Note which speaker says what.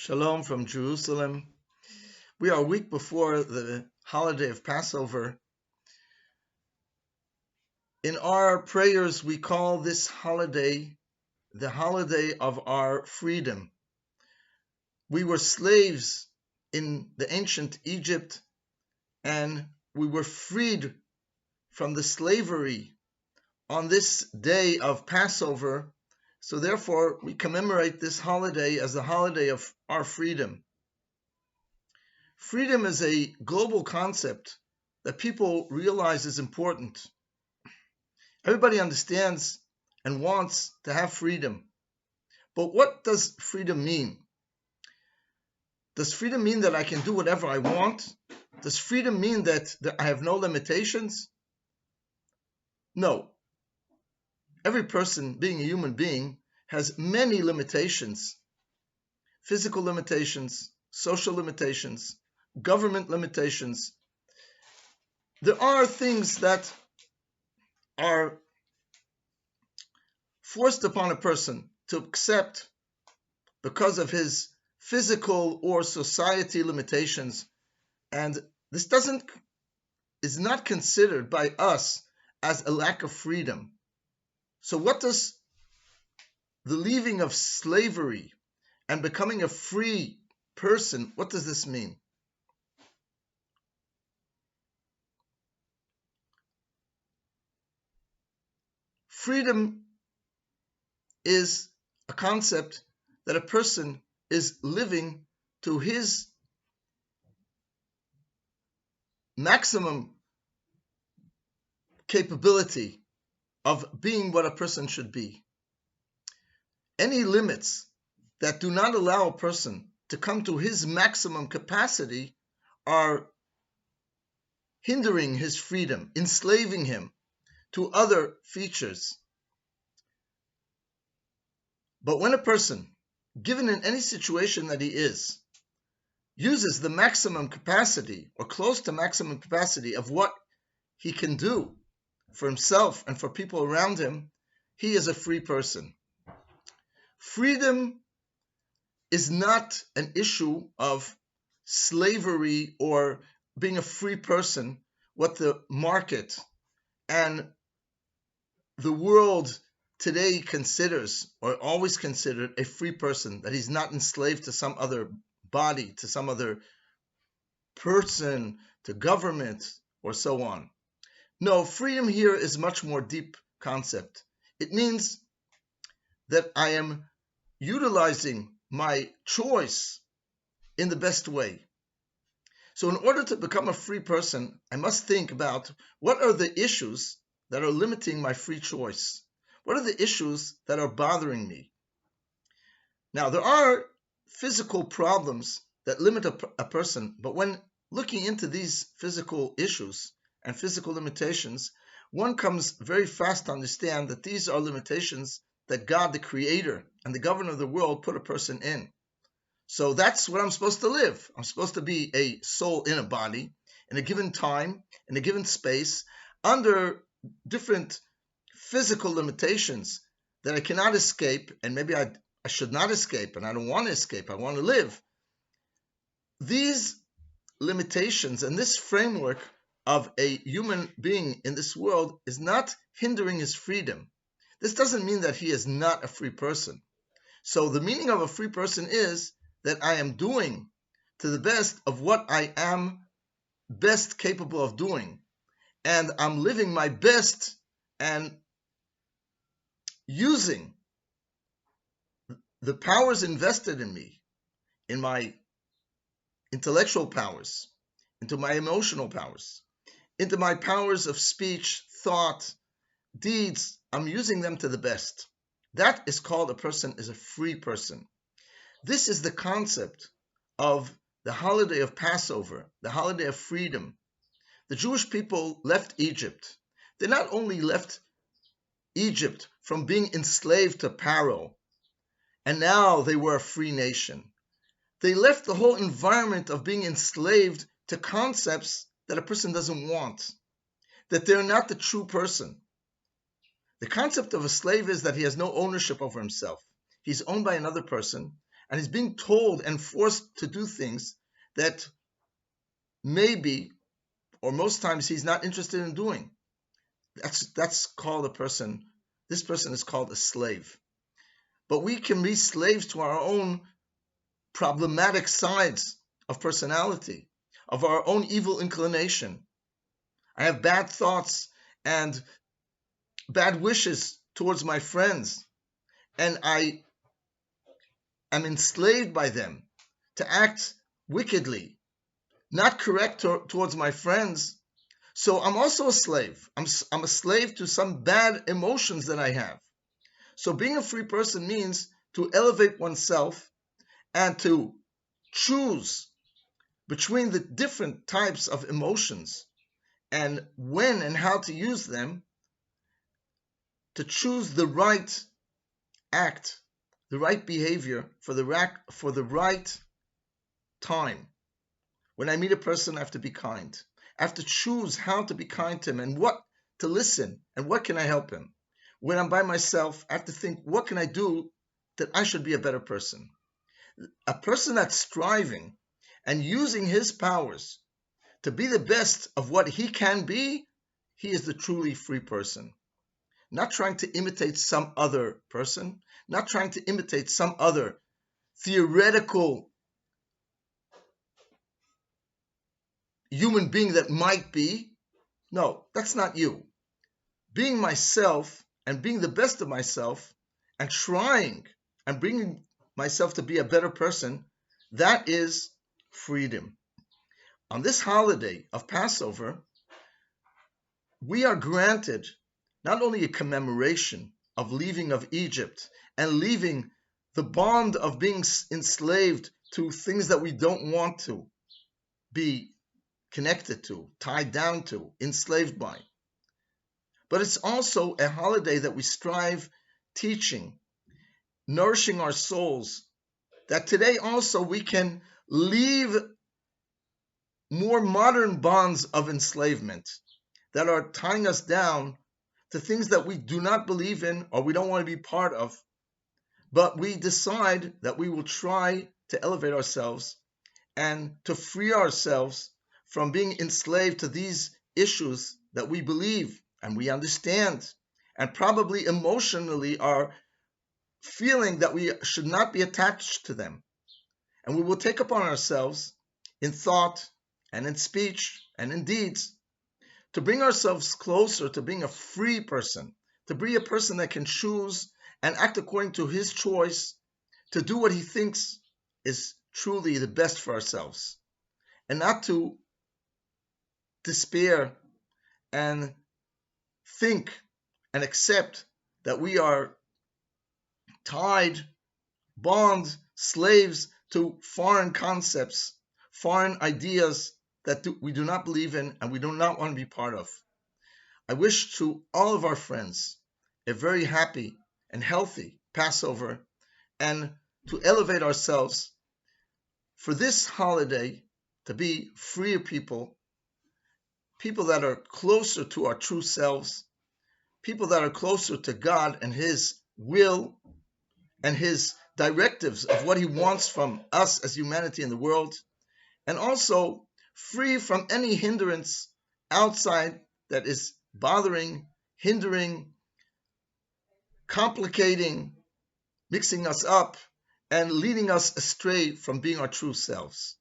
Speaker 1: Shalom from Jerusalem. We are a week before the holiday of Passover. In our prayers, we call this holiday the holiday of our freedom. We were slaves in the ancient Egypt, and we were freed from the slavery on this day of Passover. So therefore, we commemorate this holiday as the holiday of our freedom. Freedom is a global concept that people realize is important. Everybody understands and wants to have freedom. But what does freedom mean? Does freedom mean that I can do whatever I want? Does freedom mean that I have no limitations? No. Every person, being a human being, has many limitations. Physical limitations, social limitations, government limitations. There are things that are forced upon a person to accept because of his physical or society limitations, and this is not considered by us as a lack of freedom. So what does the leaving of slavery and becoming a free person, what does this mean? Freedom is a concept that a person is living to his maximum capability of being what a person should be. Any limits that do not allow a person to come to his maximum capacity are hindering his freedom, enslaving him to other features. But when a person, given in any situation that he is, uses the maximum capacity or close to maximum capacity of what he can do for himself and for people around him, he is a free person. Freedom is not an issue of slavery or being a free person, what the market and the world today considers, or always considered, a free person, that he's not enslaved to some other body, to some other person, to government, or so on. No, freedom here is much more deep concept. It means that I am utilizing my choice in the best way. So in order to become a free person, I must think about what are the issues that are limiting my free choice. What are the issues that are bothering me? Now, there are physical problems that limit a person, but when looking into these physical issues and physical limitations, one comes very fast to understand that these are limitations that God, the Creator and the Governor of the world, put a person in. So that's what I'm supposed to live. I'm supposed to be a soul in a body, in a given time, in a given space, under different physical limitations that I cannot escape, and maybe I should not escape, and I don't want to escape, I want to live. These limitations and this framework of a human being in this world is not hindering his freedom. This doesn't mean that he is not a free person. So the meaning of a free person is that I am doing to the best of what I am best capable of doing, and I'm living my best and using the powers invested in me, in my intellectual powers, into my emotional powers, into my powers of speech, thought, deeds. I'm using them to the best. That is called a person is a free person. This is the concept of the holiday of Passover, the holiday of freedom. The Jewish people left Egypt. They not only left Egypt from being enslaved to Pharaoh, and now they were a free nation. They left the whole environment of being enslaved to concepts that a person doesn't want, that they're not the true person. The concept of a slave is that he has no ownership over himself. He's owned by another person, and he's being told and forced to do things that maybe, or most times, he's not interested in doing. That's called a person. This person is called a slave. But we can be slaves to our own problematic sides of personality, of our own evil inclination. I have bad thoughts and bad wishes towards my friends, and I am enslaved by them to act wickedly, not correct towards my friends. So I'm also a slave. I'm a slave to some bad emotions that I have. So being a free person means to elevate oneself and to choose between the different types of emotions and when and how to use them, to choose the right act, the right behavior for the right time. When I meet a person, I have to be kind. I have to choose how to be kind to him and what to listen and what can I help him. When I'm by myself, I have to think, what can I do that I should be a better person? A person that's striving and using his powers to be the best of what he can be, he is the truly free person. Not trying to imitate some other person, not trying to imitate some other theoretical human being that might be. No, that's not you. Being myself and being the best of myself and trying and bringing myself to be a better person, that is freedom. On this holiday of Passover, we are granted not only a commemoration of leaving of Egypt and leaving the bond of being enslaved to things that we don't want to be connected to, tied down to, enslaved by, but it's also a holiday that we strive teaching, nourishing our souls, that today also we can leave more modern bonds of enslavement that are tying us down to things that we do not believe in or we don't want to be part of, but we decide that we will try to elevate ourselves and to free ourselves from being enslaved to these issues that we believe and we understand and probably emotionally are feeling that we should not be attached to them. And we will take upon ourselves in thought and in speech and in deeds to bring ourselves closer to being a free person, to be a person that can choose and act according to his choice, to do what he thinks is truly the best for ourselves, and not to despair and think and accept that we are tied, bound, slaves to foreign concepts, foreign ideas that we do not believe in and we do not want to be part of. I wish to all of our friends a very happy and healthy Passover, and to elevate ourselves for this holiday to be freer people, people that are closer to our true selves, people that are closer to God and his will and his directives of what he wants from us as humanity in the world, and also free from any hindrance outside that is bothering, hindering, complicating, mixing us up, and leading us astray from being our true selves.